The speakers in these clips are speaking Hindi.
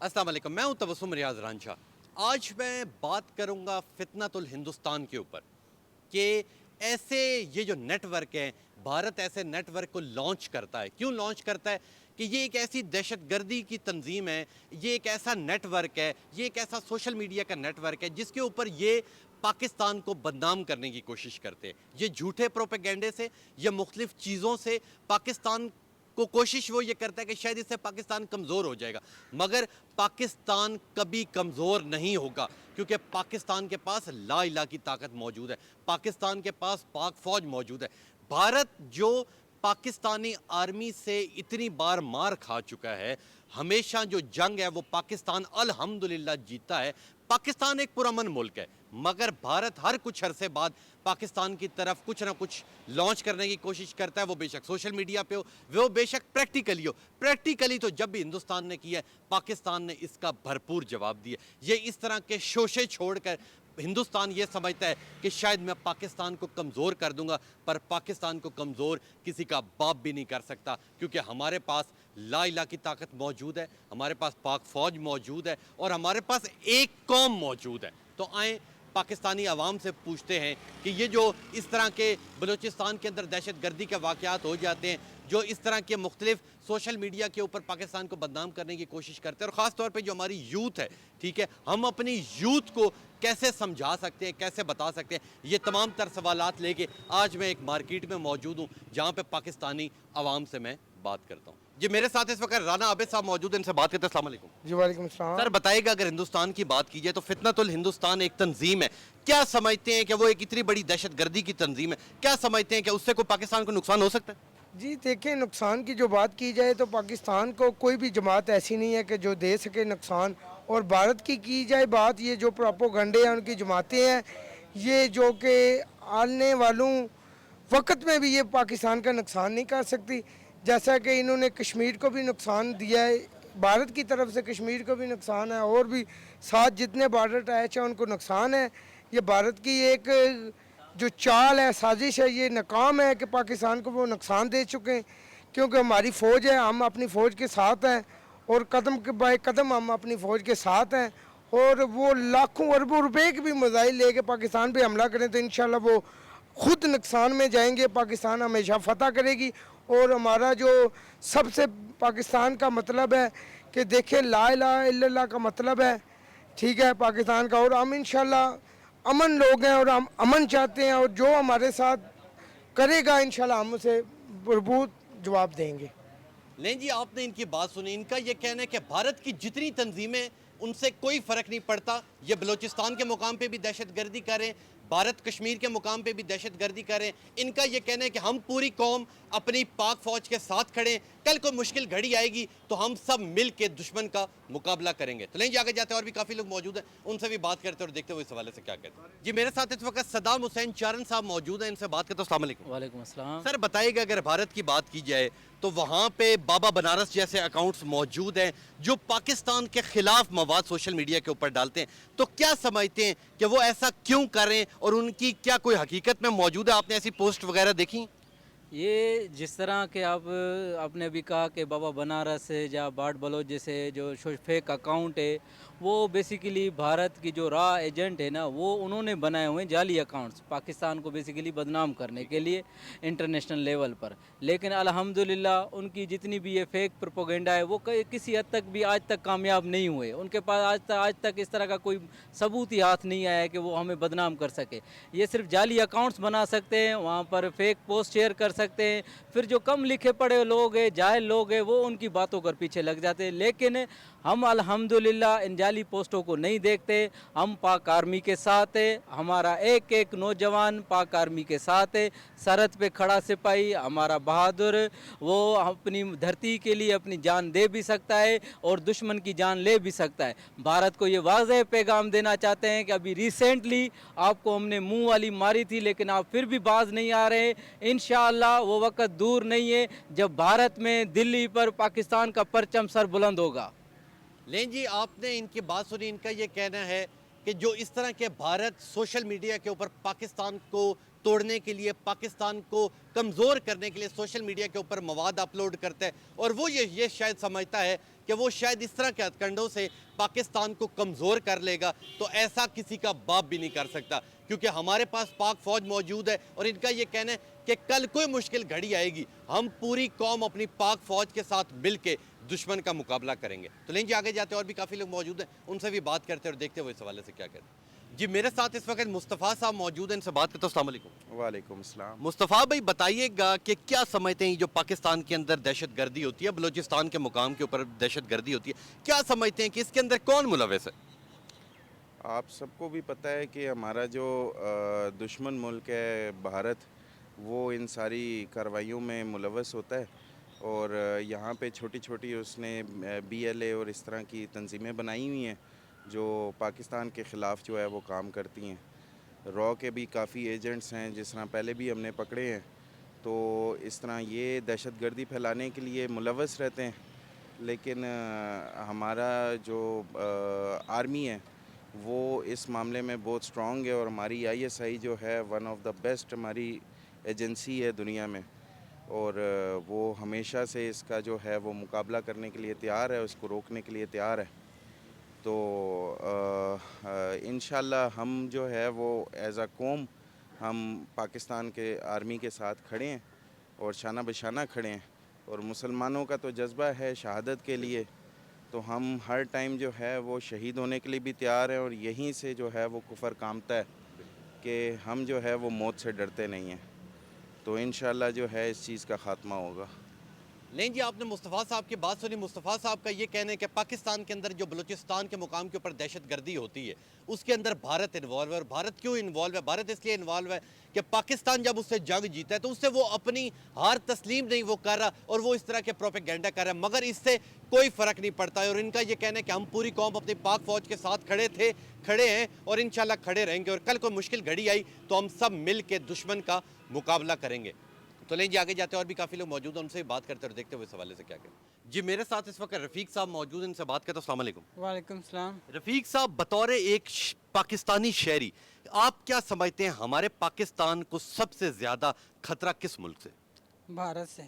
अस्सलाम वालेकुम, मैं हूं तबस्सुम रियाज रांझा। आज मैं बात करूंगा फितनतुल हिंदुस्तान के ऊपर कि ऐसे ये जो नेटवर्क है, भारत ऐसे नेटवर्क को लॉन्च करता है। क्यों लॉन्च करता है? कि ये एक ऐसी दहशतगर्दी की तंजीम है, ये एक ऐसा नेटवर्क है, ये एक ऐसा सोशल मीडिया का नेटवर्क है जिसके ऊपर ये पाकिस्तान को बदनाम करने की कोशिश करते हैं। ये झूठे प्रोपेगेंडे से, ये मुख्तलिफ चीज़ों से पाकिस्तान को कोशिश वो ये करता है कि शायद इससे पाकिस्तान कमज़ोर हो जाएगा, मगर पाकिस्तान कभी कमज़ोर नहीं होगा, क्योंकि पाकिस्तान के पास ला इलाहा की ताकत मौजूद है, पाकिस्तान के पास पाक फ़ौज मौजूद है। भारत जो पाकिस्तानी आर्मी से इतनी बार मार खा चुका है, हमेशा जो जंग है वो पाकिस्तान अल्हम्दुलिल्लाह जीता है। पाकिस्तान एक पुरअमन मुल्क है, मगर भारत हर कुछ अरसे बाद पाकिस्तान की तरफ कुछ ना कुछ लॉन्च करने की कोशिश करता है। वो बेशक सोशल मीडिया पे हो, वो बेशक प्रैक्टिकली हो। प्रैक्टिकली तो जब भी हिंदुस्तान ने किया है, पाकिस्तान ने इसका भरपूर जवाब दिया। ये इस तरह के शोशे छोड़कर हिंदुस्तान ये समझता है कि शायद मैं पाकिस्तान को कमज़ोर कर दूंगा, पर पाकिस्तान को कमज़ोर किसी का बाप भी नहीं कर सकता, क्योंकि हमारे पास ला इलाहा की ताकत मौजूद है, हमारे पास पाक फ़ौज मौजूद है और हमारे पास एक कौम मौजूद है। तो आए पाकिस्तानी अवाम से पूछते हैं कि ये जो इस तरह के बलूचिस्तान के अंदर दहशत गर्दी के वाक़यात हो जाते हैं, जो इस तरह के मुख्तलिफ सोशल मीडिया के ऊपर पाकिस्तान को बदनाम करने की कोशिश करते हैं, और ख़ास तौर पे जो हमारी यूथ है, ठीक है, हम अपनी यूथ को कैसे समझा सकते हैं, कैसे बता सकते हैं, ये तमाम तर सवालात लेके आज मैं एक मार्केट में मौजूद हूँ जहाँ पे पाकिस्तानी अवाम से मैं बात करता हूँ। जी, मेरे साथ इस वक्त राना आबिद साहब मौजूद हैं, इनसे बात करते हैं। अस्सलाम वालेकुम। जी वालेकुम सलाम। सर बताइएगा, अगर हिंदुस्तान की बात की जाए तो फितनतुल हिंदुस्तान एक तंजीम है, क्या समझते हैं कि वो एक इतनी बड़ी दहशतगर्दी की तंजीम है? क्या समझते हैं कि उससे कोई पाकिस्तान को नुकसान हो सकता है? जी देखिए, नुकसान की जो बात की जाए तो पाकिस्तान को कोई भी जमात ऐसी नहीं है कि जो दे सके नुकसान। और भारत की जाए बात, ये जो प्रोपोगंडे हैं उनकी जमातें हैं, ये जो कि आने वालों वक्त में भी ये पाकिस्तान का नुकसान नहीं कर सकती। जैसा कि इन्होंने कश्मीर को भी नुकसान दिया है, भारत की तरफ से कश्मीर को भी नुकसान है, और भी साथ जितने बॉर्डर अटैच हैं उनको नुकसान है। ये भारत की एक जो चाल है, साजिश है, ये नाकाम है कि पाकिस्तान को वो नुकसान दे चुके हैं। क्योंकि हमारी फ़ौज है, हम अपनी फ़ौज के साथ हैं, और कदम के बाय कदम हम अपनी फ़ौज के साथ हैं। और वो लाखों अरबों रुपए के भी मिसाइल लेके पाकिस्तान पे हमला करें तो इंशाल्लाह वो खुद नुकसान में जाएंगे। पाकिस्तान हमेशा फतह करेगी। और हमारा जो सबसे पाकिस्तान का मतलब है कि देखें, ला इलाहा इल्लल्लाह का मतलब है, ठीक है, पाकिस्तान का। और हम इंशाल्लाह अमन लोग हैं और हम अमन चाहते हैं, और जो हमारे साथ करेगा इंशाल्लाह हम उसे भरपूर जवाब देंगे। नहीं जी, आपने इनकी बात सुनी। इनका ये कहना है कि भारत की जितनी तंजीमें, उनसे कोई फ़र्क नहीं पड़ता। ये बलूचिस्तान के मुकाम पे भी दहशतगर्दी करें, भारत कश्मीर के मुकाम पे भी दहशतगर्दी करें। इनका ये कहना है कि हम पूरी कौम अपनी पाक फ़ौज के साथ खड़े, कल को मुश्किल घड़ी आएगी तो हम सब मिल के दुश्मन का मुकाबला करेंगे। तो लेंगे आगे जाते हैं, और भी काफ़ी लोग मौजूद हैं, उनसे भी बात करते हैं और देखते हुए इस हवाले से क्या कहते हैं। जी, मेरे साथ इस वक्त सदाम हुसैन चारण साहब मौजूद हैं, इनसे बात करते हैं। अस्सलाम वालेकुम। वालेकुम अस्सलाम। सर बताइएगा, अगर भारत की बात की जाए तो वहाँ पे बाबा बनारस जैसे अकाउंट्स मौजूद हैं जो पाकिस्तान के खिलाफ मवाद सोशल मीडिया के ऊपर डालते हैं, तो क्या समझते हैं कि वो ऐसा क्यों करें और उनकी क्या कोई हकीकत में मौजूद है? आपने ऐसी पोस्ट वगैरह देखी? ये जिस तरह के आप आपने अभी कहा कि बाबा बनारस है या बाट बलोच जैसे जो फेक अकाउंट है, वो बेसिकली भारत की जो रॉ एजेंट है ना, वो उन्होंने बनाए हुए हैं जाली अकाउंट्स पाकिस्तान को बेसिकली बदनाम करने के लिए इंटरनेशनल लेवल पर। लेकिन अल्हम्दुलिल्लाह उनकी जितनी भी ये फेक प्रोपोगेंडा है वो किसी हद तक भी आज तक कामयाब नहीं हुए। उनके पास आज तक इस तरह का कोई सबूत ही हाथ नहीं आया है कि वो हमें बदनाम कर सके। ये सिर्फ जाली अकाउंट्स बना सकते हैं, वहाँ पर फेक पोस्ट शेयर कर सकते हैं, फिर जो कम लिखे पढ़े लोग हैं, जाहिल लोग हैं, वो उनकी बातों कर पीछे लग जाते हैं। लेकिन हम अल्हम्दुलिल्लाह इन जाली पोस्टों को नहीं देखते। हम पाक आर्मी के साथ है, हमारा एक एक नौजवान पाक आर्मी के साथ है, सरहद पे खड़ा सिपाही हमारा बहादुर, वो अपनी धरती के लिए अपनी जान दे भी सकता है और दुश्मन की जान ले भी सकता है। भारत को ये वाज़ेह पैगाम देना चाहते हैं कि अभी रिसेंटली आपको हमने मुंह वाली मारी थी, लेकिन आप फिर भी बाज नहीं आ रहे। इंशाअल्लाह वो वक्त दूर नहीं है जब भारत में दिल्ली पर पाकिस्तान का परचम सर बुलंद होगा। लें जी, आपने इनकी बात सुनी। इनका ये कहना है कि जो इस तरह के भारत सोशल मीडिया के ऊपर पाकिस्तान को तोड़ने के लिए, पाकिस्तान को कमज़ोर करने के लिए सोशल मीडिया के ऊपर मवाद अपलोड करता है, और वो ये शायद समझता है कि वो शायद इस तरह के हथकंडों से पाकिस्तान को कमज़ोर कर लेगा, तो ऐसा किसी का बाप भी नहीं कर सकता, क्योंकि हमारे पास पाक फ़ौज मौजूद है और इनका ये कहना है कि कल कोई मुश्किल घड़ी आएगी, हम पूरी कौम अपनी पाक फ़ौज के साथ मिल के दुश्मन का मुकाबला करेंगे। तो लेकिन जी आगे जाते हैं, और भी काफ़ी लोग मौजूद हैं, उनसे भी बात करते हैं और देखते हुए इस हवाले से क्या कहते हैं। जी मेरे साथ इस वक्त मुस्तफ़ा साहब मौजूद हैं, इनसे बात करते हैं। अस्सलाम वालेकुम। वालेकुम अस्सलाम। मुस्तफ़ा भाई बताइएगा कि क्या समझते हैं जो पाकिस्तान के अंदर दहशतगर्दी होती है, बलूचिस्तान के मुकाम के ऊपर दहशतगर्दी होती है, क्या समझते हैं कि इसके अंदर कौन मुलविस है? आप सबको भी पता है कि हमारा जो दुश्मन मुल्क है भारत, वो इन सारी कार्रवाइयों में मुलव्वस होता है और यहाँ पे छोटी छोटी उसने BLA और इस तरह की तंजीमें बनाई हुई हैं जो पाकिस्तान के ख़िलाफ़ जो है वो काम करती हैं। रॉ के भी काफ़ी एजेंट्स हैं, जिस तरह पहले भी हमने पकड़े हैं, तो इस तरह ये दहशतगर्दी फैलाने के लिए मुलव्वस रहते हैं। लेकिन हमारा जो आर्मी है वो इस मामले में बहुत स्ट्रॉन्ग है और हमारी ISI जो है वन ऑफ द बेस्ट हमारी एजेंसी है दुनिया में, और वो हमेशा से इसका जो है वो मुकाबला करने के लिए तैयार है, उसको रोकने के लिए तैयार है। तो इंशाल्लाह हम जो है वो एज़ अ कौम हम पाकिस्तान के आर्मी के साथ खड़े हैं और शाना बशाना खड़े हैं, और मुसलमानों का तो जज्बा है शहादत के लिए, तो हम हर टाइम जो है वो शहीद होने के लिए भी तैयार हैं, और यहीं से जो है वो कुफर कामता है कि हम जो है वो मौत से डरते नहीं हैं। तो इंशाल्लाह जो है इस चीज़ का ख़ात्मा होगा। नहीं जी, आपने मुस्तफ़ा साहब की बात सुनी। मुस्तफ़ा साहब का ये कहना है कि पाकिस्तान के अंदर जो बलूचिस्तान के मुकाम के ऊपर दहशतगर्दी होती है, उसके अंदर भारत इन्वॉल्व है। और भारत क्यों इन्वॉल्व है? भारत इसलिए इन्वॉल्व है कि पाकिस्तान जब उससे जंग जीता है तो उससे वो अपनी हार तस्लीम नहीं वो कर रहा, और वो इस तरह के प्रोपेगेंडा कर रहा है, मगर इससे कोई फ़र्क नहीं पड़ता है। और इनका ये कहना है कि हम पूरी कौम अपनी पाक फ़ौज के साथ खड़े थे, खड़े हैं और इंशाल्लाह खड़े रहेंगे, और कल कोई मुश्किल घड़ी आई तो हम सब मिल के दुश्मन का मुकाबला करेंगे। तो लेकिन जी आगे जाते हैं, और भी काफ़ी लोग मौजूद हैं, उनसे भी बात करते हैं और देखते हुए इस हवाले से क्या करें। जी मेरे साथ इस वक्त रफ़ीक साहब मौजूद हैं, इनसे बात करते हैं। अस्सलाम वालेकुम। वालेकुम सलाम। रफ़ीक साहब, बतौर एक पाकिस्तानी शहरी, आप क्या समझते हैं हमारे पाकिस्तान को सबसे ज़्यादा खतरा किस मुल्क से? भारत से।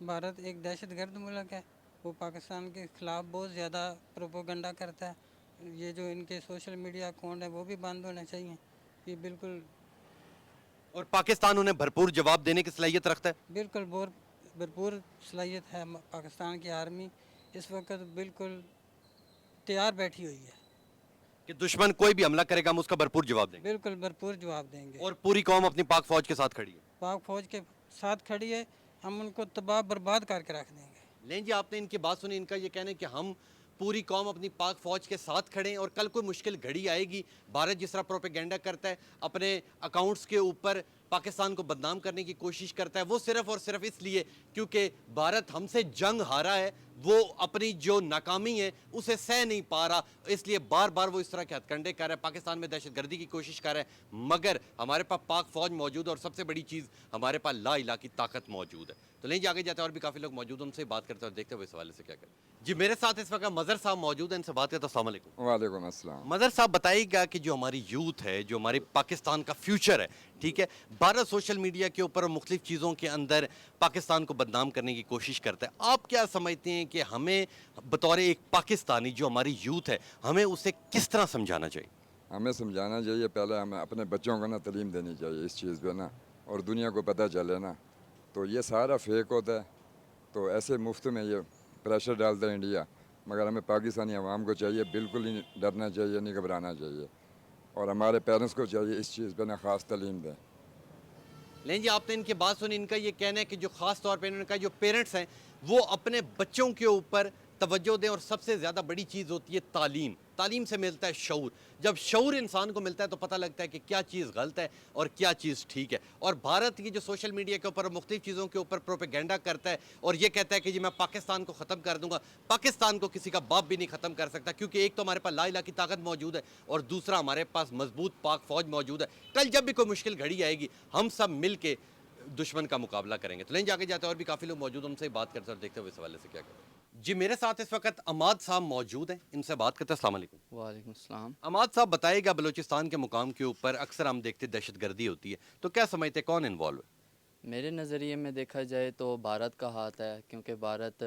भारत एक दहशतगर्द मुल्क है, वो पाकिस्तान के ख़िलाफ़ बहुत ज़्यादा प्रोपोगंडा करता है। ये जो इनके सोशल मीडिया अकाउंट है वो भी बंद होने चाहिए, ये बिल्कुल और पाकिस्तान उन्हें भरपूर जवाब देने की सलाहियत रखता है? बिल्कुल भरपूर सलाहियत है। पाकिस्तान की आर्मी इस वक्त बिल्कुल तैयार बैठी हुई है, कि दुश्मन कोई भी हमला करेगा हम उसका भरपूर जवाब देंगे, बिल्कुल भरपूर जवाब देंगे। और पूरी कौम अपनी पाक फ़ौज के साथ खड़ी है? पाक फ़ौज के साथ खड़ी है, हम उनको तबाह बर्बाद करके रख देंगे। नहीं जी, आपने इनकी बात सुनी। इनका ये कहना है कि हम पूरी कौम अपनी पाक फ़ौज के साथ खड़े हैं, और कल कोई मुश्किल घड़ी आएगी, भारत जिस तरह प्रोपेगेंडा करता है, अपने अकाउंट्स के ऊपर पाकिस्तान को बदनाम करने की कोशिश करता है, वो सिर्फ़ और सिर्फ इसलिए क्योंकि भारत हमसे जंग हारा है, वो अपनी जो नाकामी है उसे सह नहीं पा रहा, इसलिए बार बार वो इस तरह के हथकंडे कर रहा है, पाकिस्तान में दहशतगर्दी की कोशिश कर रहा है। मगर हमारे पास पाक फ़ौज मौजूद है, और सबसे बड़ी चीज़ हमारे पास ला इलाहा की ताकत मौजूद है। तो नहीं आगे जाते हैं, और भी काफ़ी लोग मौजूद हैं, उनसे बात करते हैं और देखते हुए इस हवाले से क्या करें। जी मेरे साथ इस वक्त मज़र साहब मौजूद हैं, इनसे बात करते हैं। अस्सलाम वालेकुम। वालेकुम अस्सलाम। मदर साहब बताइएगा कि जो हमारी यूथ है, जो हमारी पाकिस्तान का फ्यूचर है, ठीक है, भारत सोशल मीडिया के ऊपर और मुख्तलिफ चीज़ों के अंदर पाकिस्तान को बदनाम करने की कोशिश करता है, आप क्या समझते हैं कि हमें बतौर एक पाकिस्तानी जो हमारी यूथ है, हमें उसे किस तरह समझाना चाहिए? हमें समझाना चाहिए, पहले हमें अपने बच्चों को ना तालीम देनी चाहिए इस चीज़ पे ना, और दुनिया को पता चले ना, तो ये सारा फेक होता है, तो ऐसे मुफ्त में ये प्रेशर डालता है इंडिया, मगर हमें पाकिस्तानी अवाम को चाहिए बिल्कुल नहीं डरना चाहिए, नहीं घबराना चाहिए, और हमारे पेरेंट्स को चाहिए इस चीज़ पे ना ख़ास तालीम दें। नहीं जी, आपने इनकी बात सुनी। इनका ये कहना है कि जो ख़ास तौर पे इन्होंने कहा जो पेरेंट्स हैं वो अपने बच्चों के ऊपर तवज्जो दें, और सबसे ज़्यादा बड़ी चीज़ होती है तालीम। तालीम से मिलता है शऊर। जब शऊर इंसान को मिलता है तो पता लगता है कि क्या चीज़ गलत है और क्या चीज़ ठीक है। और भारत की जो सोशल मीडिया के ऊपर मुख्तलिफ चीज़ों के ऊपर प्रोपेगेंडा करता है और ये कहता है कि जी मैं पाकिस्तान को ख़त्म कर दूंगा, पाकिस्तान को किसी का बाप भी नहीं ख़त्म कर सकता, क्योंकि एक तो हमारे पास ला इलाहा की ताकत मौजूद है, और दूसरा हमारे पास मजबूत पाक फ़ौज मौजूद है। कल जब भी कोई मुश्किल घड़ी आएगी हम सब मिल के दुश्मन का मुकाबला करेंगे। तो लेकिन जाके जाते हैं, और भी काफ़ी लोग मौजूद हैं, उनसे बात करते हैं और देखते हुए इस हवाले से क्या करें। जी मेरे साथ इस वक्त अमाद साहब मौजूद हैं, इनसे बात करते हैं। अस्सलाम वालेकुम। वालेकुम सलाम। अमाद साहब बताइएगा, बलूचिस्तान के मुकाम के ऊपर अक्सर हम देखते दहशतगर्दी होती है, तो क्या समझते कौन इन्वॉल्व है? मेरे नज़रिए में देखा जाए तो भारत का हाथ है, क्योंकि भारत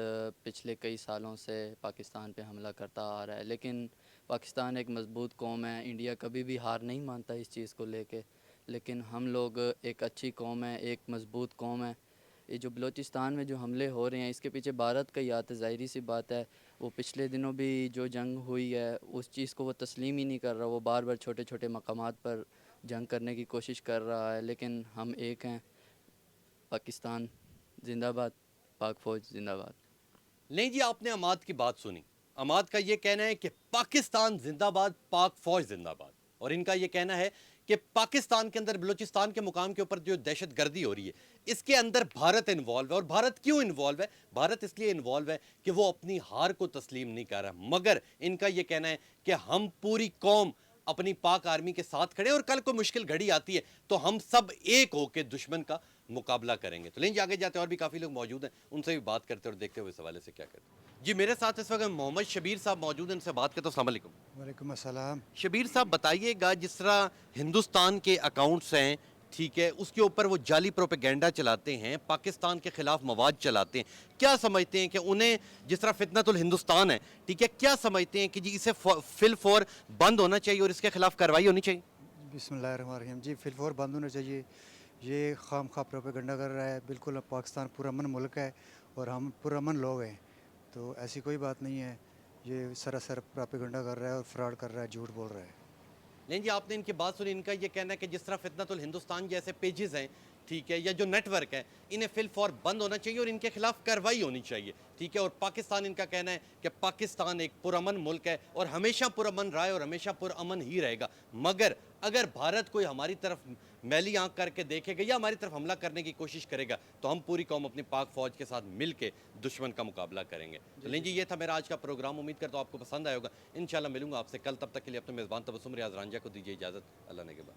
पिछले कई सालों से पाकिस्तान पे हमला करता आ रहा है। लेकिन पाकिस्तान एक मज़बूत कौम है, इंडिया कभी भी हार नहीं मानता इस चीज़ को लेके। लेकिन हम लोग एक अच्छी कौम है, एक मज़बूत कौम है। ये जो बलूचिस्तान में जो हमले हो रहे हैं, इसके पीछे भारत का ही हाथ है। ज़ाहिरी सी बात है, वो पिछले दिनों भी जो जंग हुई है उस चीज़ को वो तस्लीम ही नहीं कर रहा। वो बार बार छोटे छोटे मकामात पर जंग करने की कोशिश कर रहा है। लेकिन हम एक हैं, पाकिस्तान जिंदाबाद, पाक फ़ौज जिंदाबाद। नहीं जी, आपने अमाद की बात सुनी। अमाद का ये कहना है कि पाकिस्तान जिंदाबाद, पाक फौज जिंदाबाद। और इनका ये कहना है कि पाकिस्तान के अंदर बलूचिस्तान के मुकाम के ऊपर जो दहशतगर्दी हो रही है, इसके अंदर भारत इन्वॉल्व है। और भारत क्यों इन्वॉल्व है? भारत इसलिए इन्वॉल्व है कि वो अपनी हार को तस्लीम नहीं कर रहा। मगर इनका ये कहना है कि हम पूरी कौम अपनी पाक आर्मी के साथ खड़े हैं और कल को मुश्किल घड़ी आती है तो हम सब एक होकर दुश्मन का मुकाबला करेंगे। तो लेकिन आगे जाते हैं, और भी काफ़ी लोग मौजूद हैं, उनसे भी बात करते हैं और देखते हुए इस हवाले से क्या करते हैं। जी, मेरे साथ इस वक्त मोहम्मद शबीर साहब मौजूद हैं, इनसे बात करते हैं। अस्सलाम वालेकुम। वालेकुम अस्सलाम। शबीर साहब, बताइएगा, जिस तरह हिंदुस्तान के अकाउंट्स हैं, ठीक है, उसके ऊपर वो जाली प्रोपेगेंडा चलाते हैं, पाकिस्तान के खिलाफ मवाद चलाते हैं, क्या समझते हैं कि उन्हें, जिस तरह फितनतुल हिंदुस्तान है, ठीक है, क्या समझते हैं कि जी इसे फिल फौर बंद होना चाहिए और इसके खिलाफ कार्रवाई होनी चाहिए? बिस्मिल्लाहिर्रहमानिर्रहीम। जी फिलफोर बंद होना चाहिए। ये खाम खा प्रोपेगेंडा कर रहा है। बिल्कुल अब पाकिस्तान पुरअमन मुल्क है और हम पुरअमन लोग हैं, तो ऐसी कोई बात नहीं है। ये सरासर प्रोपेगेंडा कर रहा है और फ्रॉड कर रहा है, झूठ बोल रहा है। नहीं जी, आपने इनकी बात सुनी। इनका ये कहना है कि जिस तरह फितनतुल हिंदुस्तान जैसे पेजेस हैं, ठीक है, या जो नेटवर्क है, इन्हें फिल फॉर बंद होना चाहिए और इनके खिलाफ कार्रवाई होनी चाहिए, ठीक है। और पाकिस्तान, इनका कहना है कि पाकिस्तान एक पुरअमन मुल्क है और हमेशा पुरअमन रहा है और हमेशा पुरअमन ही रहेगा। मगर अगर भारत कोई हमारी तरफ मैली आंख करके देखेगा या हमारी तरफ हमला करने की कोशिश करेगा तो हम पूरी कौम अपनी पाक फौज के साथ मिल के दुश्मन का मुकाबला करेंगे। तो लेकिन जी, ये था मेरा आज का प्रोग्राम। उम्मीद करता हूँ आपको पसंद आएगा। इंशाल्लाह मिलूंगा आपसे कल। तब तक के लिए अपने मेज़बान तबस्सुम रियाज रांझा को दीजिए इजाज़त। अल्लाह ने के बाद।